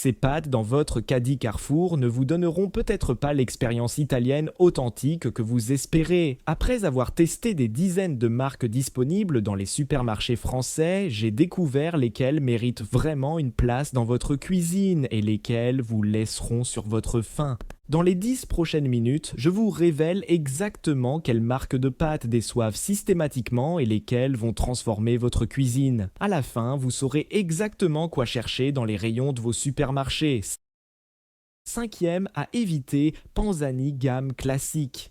Ces pâtes dans votre caddie Carrefour ne vous donneront peut-être pas l'expérience italienne authentique que vous espérez. Après avoir testé des dizaines de marques disponibles dans les supermarchés français, j'ai découvert lesquelles méritent vraiment une place dans votre cuisine et lesquelles vous laisseront sur votre faim. Dans les 10 prochaines minutes, je vous révèle exactement quelles marques de pâtes déçoivent systématiquement et lesquelles vont transformer votre cuisine. À la fin, vous saurez exactement quoi chercher dans les rayons de vos supermarchés. Cinquième à éviter, Panzani gamme classique.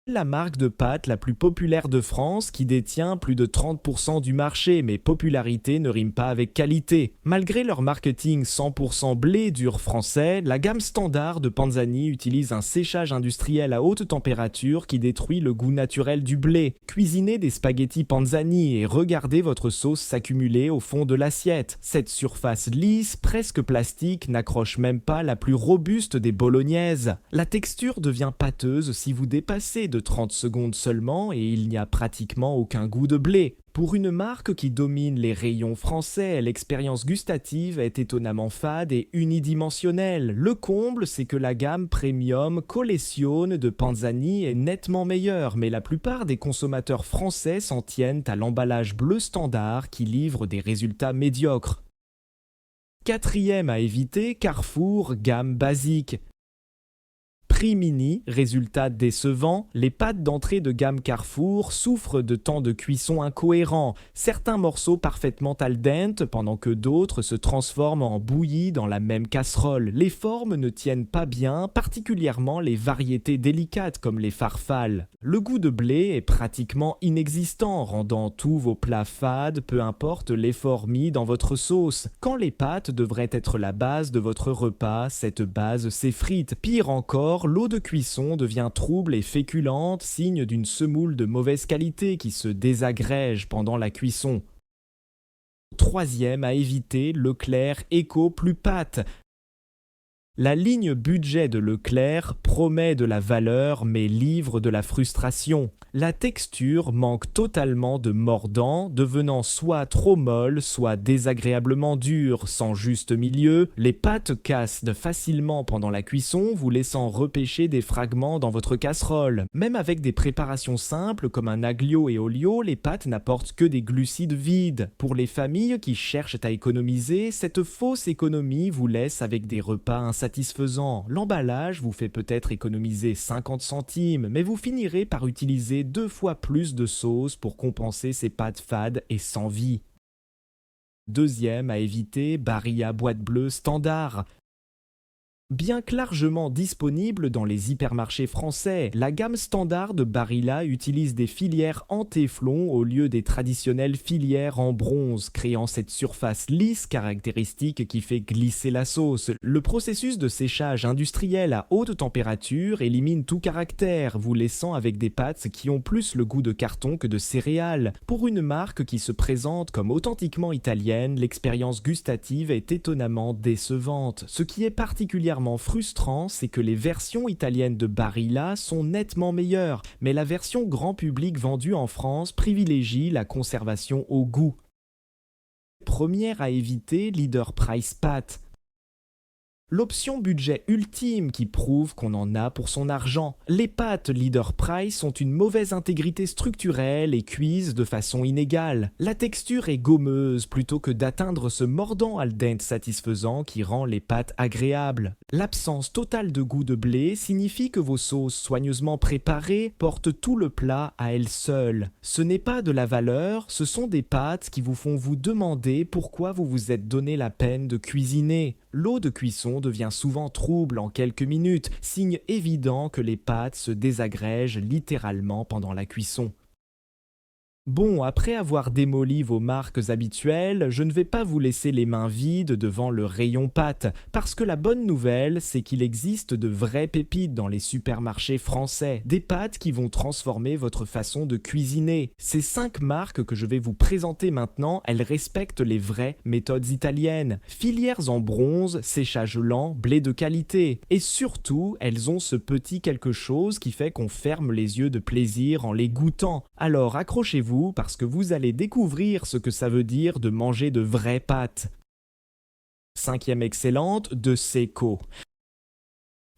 La marque de pâtes la plus populaire de France qui détient plus de 30% du marché, mais popularité ne rime pas avec qualité. Malgré leur marketing 100% blé dur français, la gamme standard de Panzani utilise un séchage industriel à haute température qui détruit le goût naturel du blé. Cuisinez des spaghettis Panzani et regardez votre sauce s'accumuler au fond de l'assiette. Cette surface lisse, presque plastique, n'accroche même pas la plus robuste des bolognaises. La texture devient pâteuse si vous dépassez de 30 secondes seulement et il n'y a pratiquement aucun goût de blé. Pour une marque qui domine les rayons français, l'expérience gustative est étonnamment fade et unidimensionnelle. Le comble, c'est que la gamme premium Collezione de Panzani est nettement meilleure, mais la plupart des consommateurs français s'en tiennent à l'emballage bleu standard qui livre des résultats médiocres. Quatrième à éviter, Carrefour gamme basique. Prix mini, résultat décevant, les pâtes d'entrée de gamme Carrefour souffrent de temps de cuisson incohérents, certains morceaux parfaitement al dente pendant que d'autres se transforment en bouillie dans la même casserole. Les formes ne tiennent pas bien, particulièrement les variétés délicates comme les farfales. Le goût de blé est pratiquement inexistant, rendant tous vos plats fades, peu importe l'effort mis dans votre sauce. Quand les pâtes devraient être la base de votre repas, cette base s'effrite. Pire encore, l'eau de cuisson devient trouble et féculente, signe d'une semoule de mauvaise qualité qui se désagrège pendant la cuisson. Troisième à éviter, Leclerc Eco Plus Pâtes. La ligne budget de Leclerc promet de la valeur mais livre de la frustration. La texture manque totalement de mordant, devenant soit trop molle, soit désagréablement dure. Sans juste milieu, les pâtes cassent facilement pendant la cuisson, vous laissant repêcher des fragments dans votre casserole. Même avec des préparations simples comme un aglio et olio, les pâtes n'apportent que des glucides vides. Pour les familles qui cherchent à économiser, cette fausse économie vous laisse avec des repas insatisfaisants. L'emballage vous fait peut-être économiser 50 centimes, mais vous finirez par utiliser 2 fois plus de sauce pour compenser ces pâtes fades et sans vie. Deuxième à éviter, Barilla boîte bleue standard. Bien que largement disponible dans les hypermarchés français, la gamme standard de Barilla utilise des filières en téflon au lieu des traditionnelles filières en bronze, créant cette surface lisse caractéristique qui fait glisser la sauce. Le processus de séchage industriel à haute température élimine tout caractère, vous laissant avec des pâtes qui ont plus le goût de carton que de céréales. Pour une marque qui se présente comme authentiquement italienne, l'expérience gustative est étonnamment décevante. Ce qui est particulièrement frustrant, c'est que les versions italiennes de Barilla sont nettement meilleures, mais la version grand public vendue en France privilégie la conservation au goût. Première à éviter, Leader Price Pâtes. L'option budget ultime qui prouve qu'on en a pour son argent. Les pâtes Leader Price ont une mauvaise intégrité structurelle et cuisent de façon inégale. La texture est gommeuse plutôt que d'atteindre ce mordant al dente satisfaisant qui rend les pâtes agréables. L'absence totale de goût de blé signifie que vos sauces soigneusement préparées portent tout le plat à elles seules. Ce n'est pas de la valeur, ce sont des pâtes qui vous font vous demander pourquoi vous vous êtes donné la peine de cuisiner. L'eau de cuisson devient souvent trouble en quelques minutes, signe évident que les pâtes se désagrègent littéralement pendant la cuisson. Bon, après avoir démoli vos marques habituelles, je ne vais pas vous laisser les mains vides devant le rayon pâtes, parce que la bonne nouvelle, c'est qu'il existe de vraies pépites dans les supermarchés français, des pâtes qui vont transformer votre façon de cuisiner. Ces 5 marques que je vais vous présenter maintenant, elles respectent les vraies méthodes italiennes. Filières en bronze, séchage lent, blé de qualité. Et surtout, elles ont ce petit quelque chose qui fait qu'on ferme les yeux de plaisir en les goûtant. Alors accrochez-vous, parce que vous allez découvrir ce que ça veut dire de manger de vraies pâtes. 5e excellente, de Seco.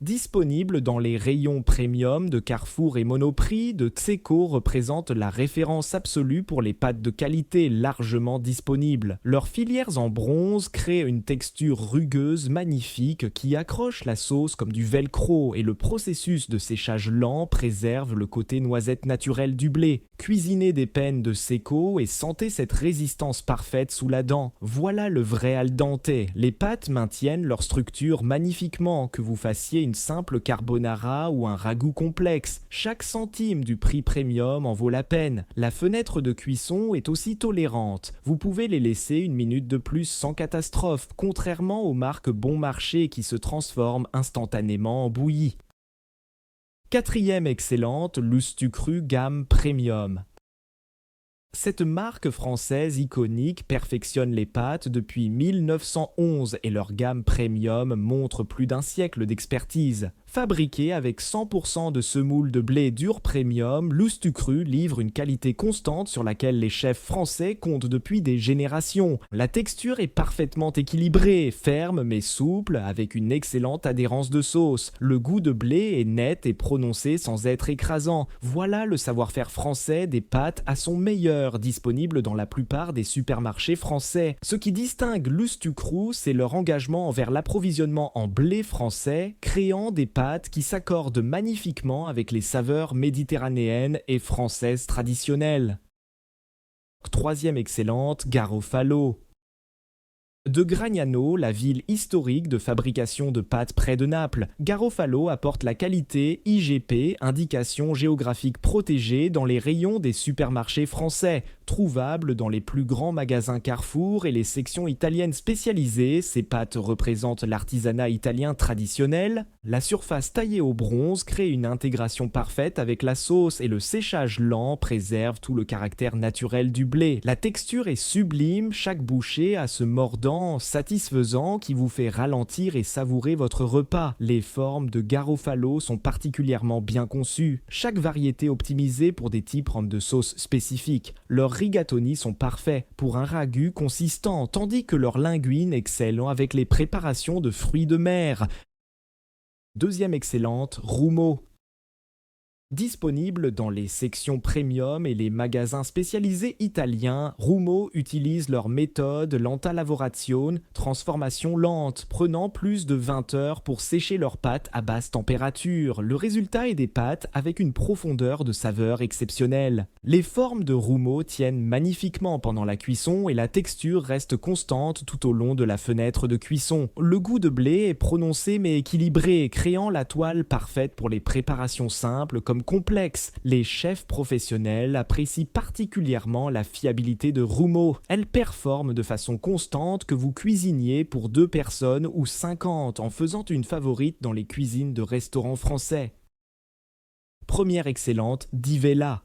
Disponible dans les rayons premium de Carrefour et Monoprix, de Seco représente la référence absolue pour les pâtes de qualité largement disponibles. Leurs filières en bronze créent une texture rugueuse magnifique qui accroche la sauce comme du velcro et le processus de séchage lent préserve le côté noisette naturel du blé. Cuisinez des pennes de Seco et sentez cette résistance parfaite sous la dent. Voilà le vrai al dente. Les pâtes maintiennent leur structure magnifiquement, que vous fassiez une simple carbonara ou un ragoût complexe. Chaque centime du prix premium en vaut la peine. La fenêtre de cuisson est aussi tolérante. Vous pouvez les laisser une minute de plus sans catastrophe, contrairement aux marques bon marché qui se transforment instantanément en bouillie. 4e excellente, l'Ustucru gamme premium. Cette marque française iconique perfectionne les pâtes depuis 1911 et leur gamme premium montre plus d'un siècle d'expertise. Fabriquée avec 100% de semoule de blé dur premium, l'Ustucru livre une qualité constante sur laquelle les chefs français comptent depuis des générations. La texture est parfaitement équilibrée, ferme mais souple, avec une excellente adhérence de sauce. Le goût de blé est net et prononcé sans être écrasant. Voilà le savoir-faire français des pâtes à son meilleur, disponible dans la plupart des supermarchés français. Ce qui distingue l'Ustucru, c'est leur engagement envers l'approvisionnement en blé français, créant des pâtes qui s'accordent magnifiquement avec les saveurs méditerranéennes et françaises traditionnelles. 3e excellente, Garofalo. De Gragnano, la ville historique de fabrication de pâtes près de Naples, Garofalo apporte la qualité IGP, indication géographique protégée, dans les rayons des supermarchés français. Trouvable dans les plus grands magasins Carrefour et les sections italiennes spécialisées, ces pâtes représentent l'artisanat italien traditionnel. La surface taillée au bronze crée une intégration parfaite avec la sauce et le séchage lent préserve tout le caractère naturel du blé. La texture est sublime, chaque bouchée a ce mordant satisfaisant qui vous fait ralentir et savourer votre repas. Les formes de Garofalo sont particulièrement bien conçues, chaque variété optimisée pour des types de sauces spécifiques. Leurs rigatoni sont parfaits pour un ragoût consistant, tandis que leurs linguines excellent avec les préparations de fruits de mer. 2e excellente, Rumo. Disponible dans les sections premium et les magasins spécialisés italiens, Rumo utilise leur méthode lenta lavorazione, transformation lente, prenant plus de 20 heures pour sécher leurs pâtes à basse température. Le résultat est des pâtes avec une profondeur de saveur exceptionnelle. Les formes de Rumo tiennent magnifiquement pendant la cuisson et la texture reste constante tout au long de la fenêtre de cuisson. Le goût de blé est prononcé mais équilibré, créant la toile parfaite pour les préparations simples comme complexes. Les chefs professionnels apprécient particulièrement la fiabilité de Rumo. Elle performe de façon constante que vous cuisiniez pour 2 personnes ou 50 en faisant une favorite dans les cuisines de restaurants français. Première excellente, Di Vella.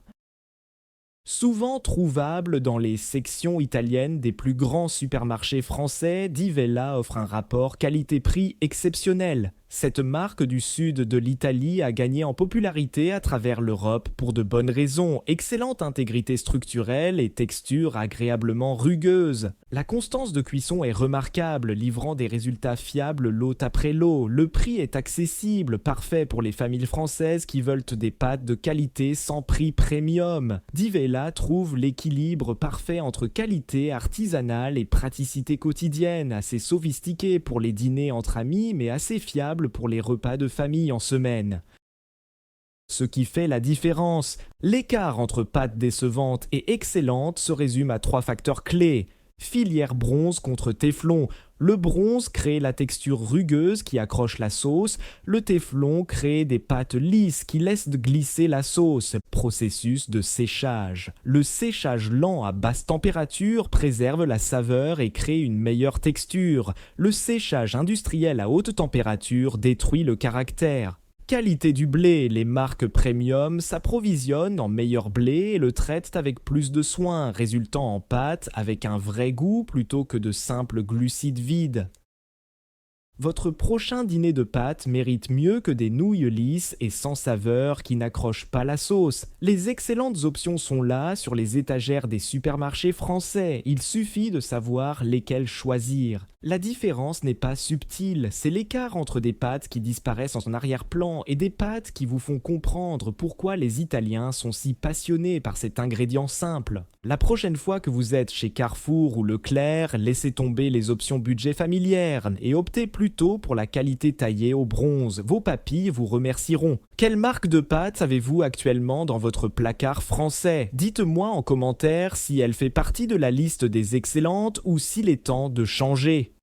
Souvent trouvable dans les sections italiennes des plus grands supermarchés français, Di Vella offre un rapport qualité-prix exceptionnel. Cette marque du sud de l'Italie a gagné en popularité à travers l'Europe pour de bonnes raisons. Excellente intégrité structurelle et texture agréablement rugueuse. La constance de cuisson est remarquable, livrant des résultats fiables lot après lot. Le prix est accessible, parfait pour les familles françaises qui veulent des pâtes de qualité sans prix premium. Di Vella trouve l'équilibre parfait entre qualité artisanale et praticité quotidienne, assez sophistiqué pour les dîners entre amis mais assez fiable pour les repas de famille en semaine. Ce qui fait la différence, l'écart entre pâtes décevantes et excellentes se résume à 3 facteurs clés. Filière bronze contre téflon. Le bronze crée la texture rugueuse qui accroche la sauce. Le téflon crée des pâtes lisses qui laissent glisser la sauce. Processus de séchage. Le séchage lent à basse température préserve la saveur et crée une meilleure texture. Le séchage industriel à haute température détruit le caractère. Qualité du blé, les marques premium s'approvisionnent en meilleur blé et le traitent avec plus de soin, résultant en pâtes avec un vrai goût plutôt que de simples glucides vides. Votre prochain dîner de pâtes mérite mieux que des nouilles lisses et sans saveur qui n'accrochent pas la sauce. Les excellentes options sont là sur les étagères des supermarchés français. Il suffit de savoir lesquelles choisir. La différence n'est pas subtile, c'est l'écart entre des pâtes qui disparaissent en arrière-plan et des pâtes qui vous font comprendre pourquoi les Italiens sont si passionnés par cet ingrédient simple. La prochaine fois que vous êtes chez Carrefour ou Leclerc, laissez tomber les options budget familières et optez plutôt pour la qualité taillée au bronze. Vos papilles vous remercieront. Quelle marque de pâtes avez-vous actuellement dans votre placard français? Dites-moi en commentaire si elle fait partie de la liste des excellentes ou s'il est temps de changer.